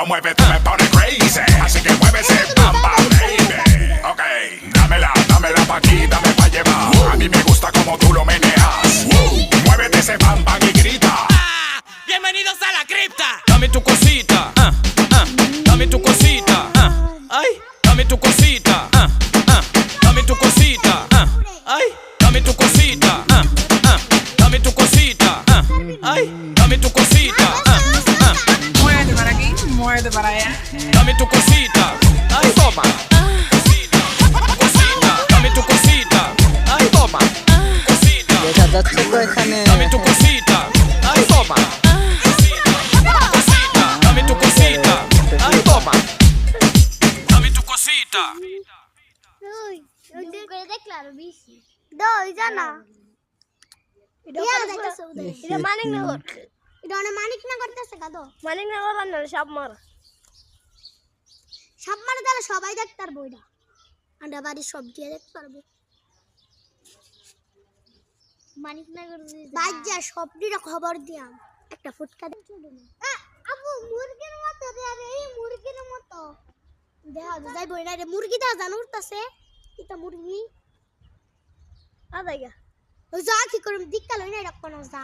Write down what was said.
mueve, tú me pones crazy. Así que mueve ese bam bam, baby. Ok, dámela pa' aquí, dame pa' llevar. A mí me gusta como tú lo meneas. Muévete ese bam bam y grita. Bienvenidos a la cripta. Dame tu cosita, dame tu cosita, ay, dame tu cosita, dame tu cosita, ay, dame tu cosita, dame tu cosita, ay, dame tu cosita, Muévete para aquí, muévete para allá. dame tu cosita, ay, toma. Cosita, dame tu cosita, ay, toma. Cosita, যাচ্ছে তো এখানে dame tu cosita, ay, toma. Cosita, dame tu cosita, ay, toma. Dame tu cosita. Declaro bici. Dois, জানা এটা মানিকনগর এটা অনেক মানিকনগর আছে কাদো মানিকনগর না সব মারা তাহলে সবাই দেখতে পারবো এটা আমরা বাড়ির সব দিয়ে দেখতে পারবো মানিকনগর বাজ্জা সবটির খবর দিয়াম একটা ফুটকা দে আপু মুরগির মতো রে আরে এই মুরগির মতো দেখা যায় বইনা রে মুরগি দা জানো উঠতাছে এটা মুরগি আদাইগা যা কি করম দিক্কা লইনা রাখবো না যা